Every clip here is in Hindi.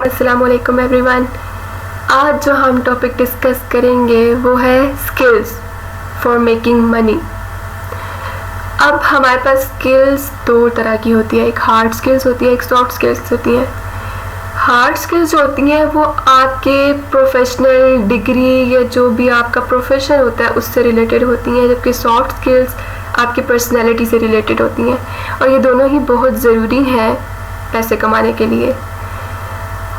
अस्सलाम वालेकुम एवरीवन। आज जो हम टॉपिक डिस्कस करेंगे वो है स्किल्स फॉर मेकिंग मनी। अब हमारे पास स्किल्स दो तरह की होती है, एक हार्ड स्किल्स होती है, एक सॉफ्ट स्किल्स होती है। हार्ड स्किल्स जो होती हैं वो आपके प्रोफेशनल डिग्री या जो भी आपका प्रोफेशन होता है उससे रिलेटेड होती हैं, जबकि सॉफ्ट स्किल्स आपकी पर्सनैलिटी से रिलेटेड होती हैं, और ये दोनों ही बहुत ज़रूरी हैं पैसे कमाने के लिए।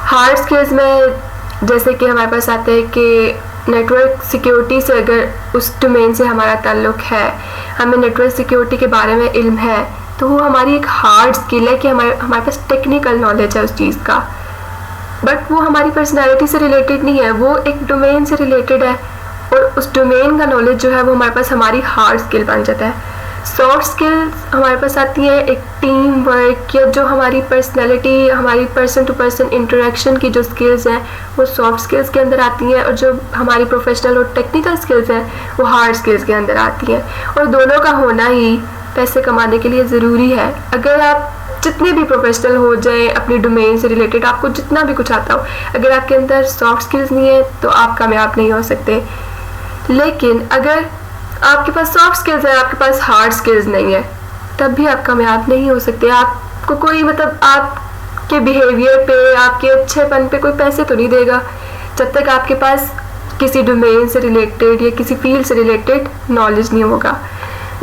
हार्ड स्किल्स में जैसे कि हमारे पास आते हैं कि नेटवर्क सिक्योरिटी से, अगर उस डोमेन से हमारा ताल्लुक़ है, हमें नेटवर्क सिक्योरिटी के बारे में इल्म है, तो वो हमारी एक हार्ड स्किल है कि हमारे पास टेक्निकल नॉलेज है उस चीज़ का, बट वो हमारी पर्सनैलिटी से रिलेटेड नहीं है, वो एक डोमेन से रिलेटेड है, और उस डोमेन का नॉलेज जो है वो हमारे पास हमारी हार्ड स्किल बन जाता है। सॉफ्ट स्किल्स हमारे पास आती है एक टीम वर्क या जो हमारी पर्सनैलिटी, हमारी पर्सन टू पर्सन इंटरेक्शन की जो स्किल्स हैं वो सॉफ्ट स्किल्स के अंदर आती हैं, और जो हमारी प्रोफेशनल और टेक्निकल स्किल्स हैं वो हार्ड स्किल्स के अंदर आती हैं, और दोनों का होना ही पैसे कमाने के लिए ज़रूरी है। अगर आप जितने भी प्रोफेशनल हो जाए अपनी डोमेन से रिलेटेड, आपको जितना भी कुछ आता हो, अगर आपके अंदर सॉफ्ट स्किल्स नहीं है तो आप कामयाब नहीं हो सकते। लेकिन अगर आपके पास सॉफ्ट स्किल्स है, आपके पास हार्ड स्किल्स नहीं है, तब भी आप कामयाब नहीं हो सकते। आपको कोई आपके बिहेवियर पे, आपके अच्छेपन पे कोई पैसे तो नहीं देगा जब तक आपके पास किसी डोमेन से रिलेटेड या किसी फील्ड से रिलेटेड नॉलेज नहीं होगा।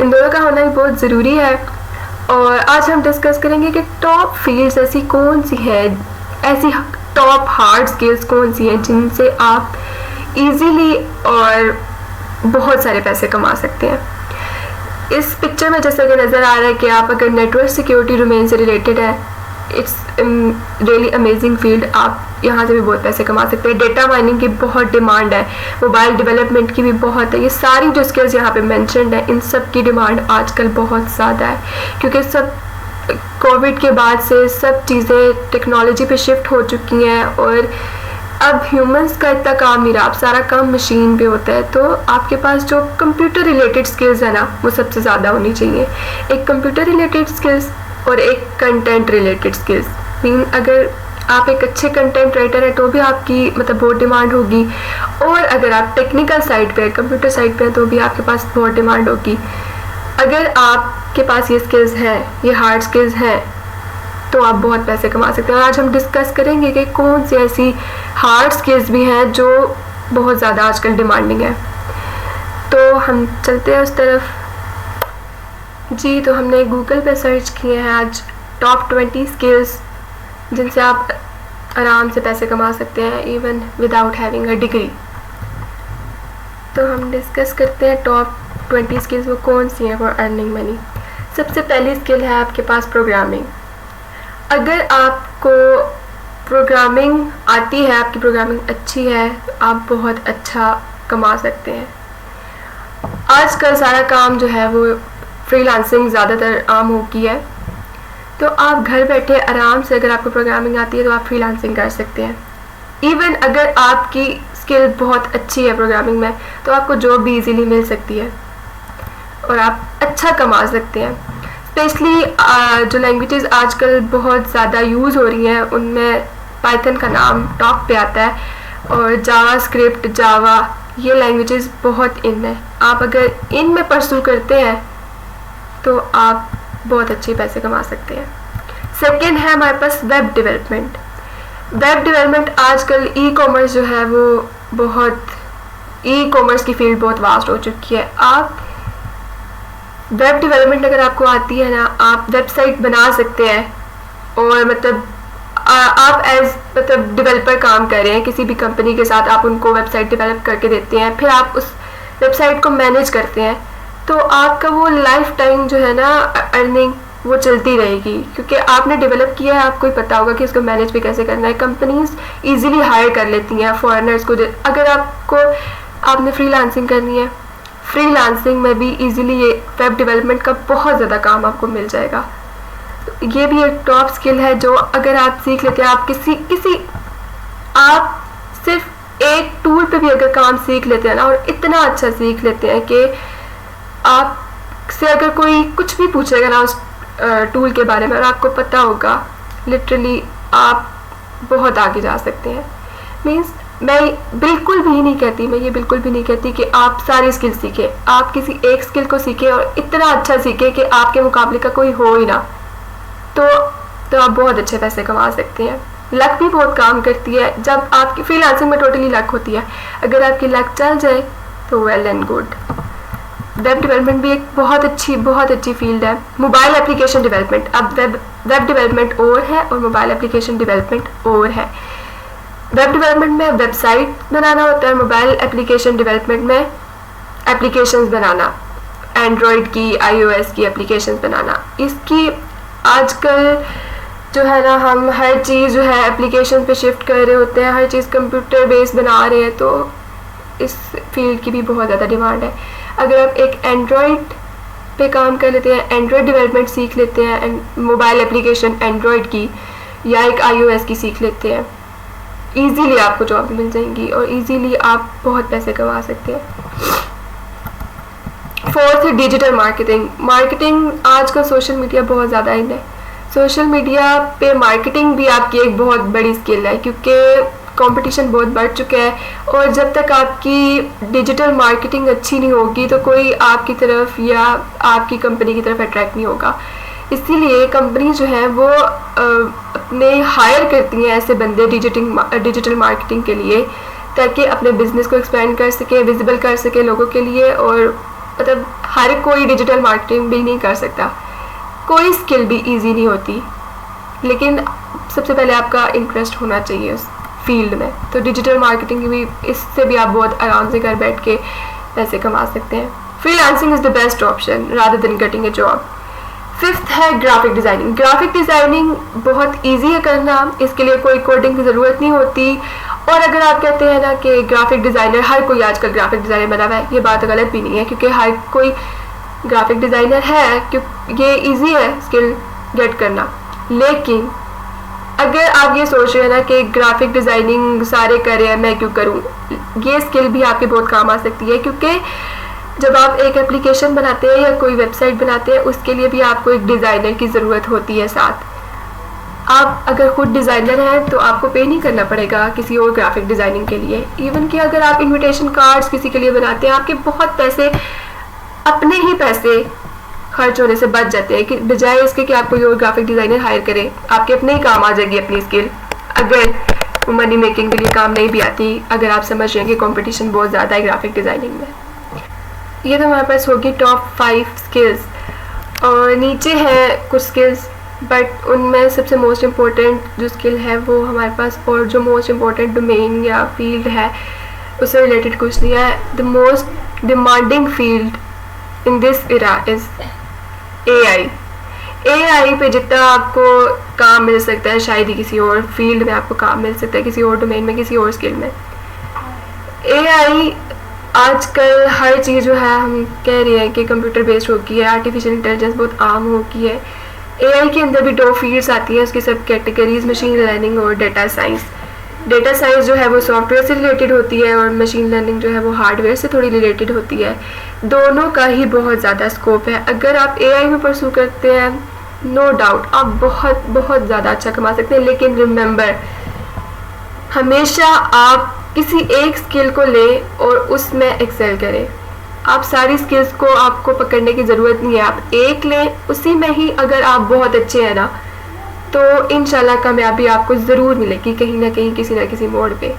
इन दोनों का होना ही बहुत ज़रूरी है। और आज हम डिस्कस करेंगे कि टॉप फील्ड्स ऐसी कौन सी हैं, ऐसी टॉप हार्ड स्किल्स कौन सी हैं जिनसे आप इजीली और बहुत सारे पैसे कमा सकते हैं। इस पिक्चर में जैसा कि नज़र आ रहा है कि आप अगर नेटवर्क सिक्योरिटी डोमेन से रिलेटेड है, इट्स रियली अमेजिंग फील्ड, आप यहाँ से भी बहुत पैसे कमा सकते हैं। डेटा माइनिंग की बहुत डिमांड है, मोबाइल डेवलपमेंट की भी बहुत है। ये सारी जो स्किल्स यहाँ पे मेंशन्ड है, इन सब की डिमांड आजकल बहुत ज़्यादा है, क्योंकि सब कोविड के बाद से सब चीज़ें टेक्नोलॉजी पे शिफ्ट हो चुकी हैं, और अब ह्यूमंस का इतना काम नहीं रहा, अब सारा काम मशीन पे होता है। तो आपके पास जो कंप्यूटर रिलेटेड स्किल्स है ना, वो सबसे ज़्यादा होनी चाहिए। एक कंप्यूटर रिलेटेड स्किल्स और एक कंटेंट रिलेटेड स्किल्स। मीन अगर आप एक अच्छे कंटेंट राइटर है तो भी आपकी बहुत डिमांड होगी, और अगर आप टेक्निकल साइड पे, कंप्यूटर साइड पे हैं, तो भी आपके पास बहुत डिमांड होगी। अगर आपके पास ये स्किल्स हैं, ये हार्ड स्किल्स हैं, तो आप बहुत पैसे कमा सकते हैं। आज हम डिस्कस करेंगे कि कौन सी ऐसी हार्ड स्किल्स भी हैं जो बहुत ज़्यादा आजकल डिमांडिंग है। तो हम चलते हैं उस तरफ। जी, तो हमने गूगल पे सर्च किए हैं आज टॉप 20 स्किल्स जिनसे आप आराम से पैसे कमा सकते हैं, even without having a degree. तो हम डिस्कस करते हैं टॉप 20 स्किल्स वो कौन सी हैं फॉर अर्निंग मनी। सबसे पहली स्किल है आपके पास प्रोग्रामिंग। अगर आपको प्रोग्रामिंग आती है, आपकी प्रोग्रामिंग अच्छी है, आप बहुत अच्छा कमा सकते हैं। आजकल सारा काम जो है वो फ्रीलांसिंग ज़्यादातर आम हो गई है, तो आप घर बैठे आराम से, अगर आपको प्रोग्रामिंग आती है तो आप फ्रीलांसिंग कर सकते हैं। इवन अगर आपकी स्किल बहुत अच्छी है प्रोग्रामिंग में, तो आपको जॉब भी इजीली मिल सकती है और आप अच्छा कमा सकते हैं। स्पेशली जो लैंग्वेजेस आजकल बहुत ज़्यादा यूज़ हो रही हैं उनमें पाइथन का नाम टॉप पे आता है, और जावा स्क्रिप्ट, जावा, ये लैंग्वेजेस बहुत इन है। आप अगर इन में परस्यू करते हैं तो आप बहुत अच्छे पैसे कमा सकते हैं। सेकेंड है हमारे पास वेब डेवलपमेंट। वेब डेवलपमेंट आजकल ई कॉमर्स जो है वो बहुत, ई कॉमर्स की फील्ड बहुत वास्ट हो चुकी है। आप वेब डेवलपमेंट अगर आपको आती है ना, आप वेबसाइट बना सकते हैं, और आप एज डेवलपर काम कर रहे हैं किसी भी कंपनी के साथ, आप उनको वेबसाइट डेवलप करके देते हैं, फिर आप उस वेबसाइट को मैनेज करते हैं, तो आपका वो लाइफ टाइम जो है ना अर्निंग वो चलती रहेगी, क्योंकि आपने डेवलप किया है, आपको ही पता होगा कि इसको मैनेज भी कैसे करना है। कंपनीज इजीली हायर कर लेती हैं फॉरेनर्स को। अगर आपने फ्रीलांसिंग करनी है, फ्रीलांसिंग में भी इजीली ये वेब डेवलपमेंट का बहुत ज़्यादा काम आपको मिल जाएगा। तो ये भी एक टॉप स्किल है जो अगर आप सीख लेते हैं, आप सिर्फ एक टूल पे भी अगर काम सीख लेते हैं ना, और इतना अच्छा सीख लेते हैं कि आपसे अगर कोई कुछ भी पूछेगा ना उस टूल के बारे में और आपको पता होगा, लिटरली आप बहुत आगे जा सकते हैं। मीन्स मैं बिल्कुल भी नहीं कहती, मैं ये बिल्कुल भी नहीं कहती कि आप सारी स्किल सीखें। आप किसी एक स्किल को सीखें और इतना अच्छा सीखें कि आपके मुकाबले का कोई हो ही ना, तो आप बहुत अच्छे पैसे कमा सकते हैं। लक भी बहुत काम करती है। जब आपकी फ्रीलांसिंग में टोटली लक होती है, अगर आपकी लक चल जाए तो well and good. Web development भी एक बहुत अच्छी फील्ड है। मोबाइल एप्लीकेशन डेवलपमेंट, अब वेब डेवलपमेंट और है और मोबाइल एप्लीकेशन डेवलपमेंट और है। वेब डेवलपमेंट में वेबसाइट बनाना होता है, मोबाइल एप्लीकेशन डेवलपमेंट में एप्लीकेशंस बनाना, एंड्रॉयड की, iOS की एप्लीकेशंस बनाना। इसकी आजकल जो है ना, हम हर चीज़ जो है एप्लीकेशन पे शिफ्ट कर रहे होते हैं, हर चीज़ कंप्यूटर बेस्ड बना रहे हैं, तो इस फील्ड की भी बहुत ज़्यादा डिमांड है। अगर आप एक एंड्रॉयड पे काम कर लेते हैं, एंड्रॉयड डेवलपमेंट सीख लेते हैं, मोबाइल एप्लीकेशन एंड्रॉयड की या एक iOS की सीख लेते हैं, ईजीली आपको जॉब मिल जाएंगी और ईजीली आप बहुत पैसे कमा सकते हैं। फोर्थ, डिजिटल मार्केटिंग आजकल सोशल मीडिया बहुत ज़्यादा इन है। सोशल मीडिया पे मार्केटिंग भी आपकी एक बहुत बड़ी स्किल है, क्योंकि कंपटीशन बहुत बढ़ चुका है और जब तक आपकी डिजिटल मार्केटिंग अच्छी नहीं होगी तो कोई आपकी तरफ या आपकी कंपनी की तरफ अट्रैक्ट नहीं होगा। इसीलिए कंपनी जो है वो अपने हायर करती हैं ऐसे बंदे डिजिटल मार्केटिंग के लिए, ताकि अपने बिजनेस को एक्सपेंड कर सके, विजिबल कर सके लोगों के लिए। और मतलब हर कोई डिजिटल मार्केटिंग भी नहीं कर सकता, कोई स्किल भी इजी नहीं होती, लेकिन सबसे पहले आपका इंटरेस्ट होना चाहिए उस फील्ड में। तो डिजिटल मार्केटिंग भी, इससे भी आप बहुत आराम से घर बैठ के पैसे कमा सकते हैं। Freelancing is the best option rather than getting a job. Fifth है ग्राफिक डिज़ाइनिंग बहुत ईजी है करना, इसके लिए कोई कोडिंग की ज़रूरत नहीं होती। और अगर आप कहते हैं ना कि ग्राफिक डिज़ाइनर, हर कोई आजकल ग्राफिक डिज़ाइनर बना हुआ है, ये बात गलत भी नहीं है, क्योंकि हर कोई ग्राफिक डिज़ाइनर है, क्योंकि ये ईजी है स्किल गेट करना। लेकिन अगर आप ये सोच रहे हैं ना कि ग्राफिक डिज़ाइनिंग सारे कर रहे हैं, मैं क्यों करूँ, ये स्किल भी आपके बहुत काम आ सकती है। क्योंकि जब आप एक एप्लीकेशन बनाते हैं या कोई वेबसाइट बनाते हैं, उसके लिए भी आपको एक डिज़ाइनर की ज़रूरत होती है साथ। आप अगर खुद डिज़ाइनर हैं तो आपको पे नहीं करना पड़ेगा किसी और ग्राफिक डिज़ाइनिंग के लिए। इवन कि अगर आप इनविटेशन कार्ड्स किसी के लिए बनाते हैं, आपके बहुत पैसे, अपने ही पैसे खर्च होने से बच जाते हैं, कि बजाय इसके कि आप कोई और ग्राफिक डिज़ाइनर हायर करें, आपके अपने ही काम आ जाएगी अपनी स्किल। अगर मनी मेकिंग के लिए काम नहीं भी आती, अगर आप समझ रहे हैं कि कंपटीशन बहुत ज़्यादा है ग्राफिक डिज़ाइनिंग में। ये तो हमारे पास होगी टॉप 5 स्किल्स, और नीचे है कुछ स्किल्स, बट उनमें सबसे मोस्ट इम्पोर्टेंट जो स्किल है वो हमारे पास, और जो मोस्ट इम्पोर्टेंट डोमेन या फील्ड है उससे रिलेटेड कुछ नहीं है। The most demanding field in this Ira is AI पे जितना आपको काम मिल सकता है, शायद ही किसी और फील्ड में आपको काम मिल सकता है, किसी और डोमेन में, किसी और स्किल में। AI आजकल हर चीज़ जो है, हम कह रहे हैं कि कंप्यूटर बेस्ड हो गई है, आर्टिफिशियल इंटेलिजेंस बहुत आम हो गई है। AI के अंदर भी 2 फील्ड्स आती हैं, उसकी सब कैटेगरीज, मशीन लर्निंग और डेटा साइंस। डेटा साइंस जो है वो सॉफ्टवेयर से रिलेटेड होती है और मशीन लर्निंग जो है वो हार्डवेयर से थोड़ी रिलेटेड होती है। दोनों का ही बहुत ज़्यादा स्कोप है। अगर आप AI में परस्यू करते हैं, नो डाउट आप बहुत ज़्यादा अच्छा कमा सकते हैं। लेकिन रिमेंबर, हमेशा आप किसी एक स्किल को लें और उसमें एक्सेल करें। आप सारी स्किल्स को आपको पकड़ने की ज़रूरत नहीं है, आप एक लें, उसी में ही अगर आप बहुत अच्छे हैं ना, तो इंशाल्लाह कामयाबी आपको ज़रूर मिलेगी कहीं ना कहीं, किसी ना किसी मोड़ पे।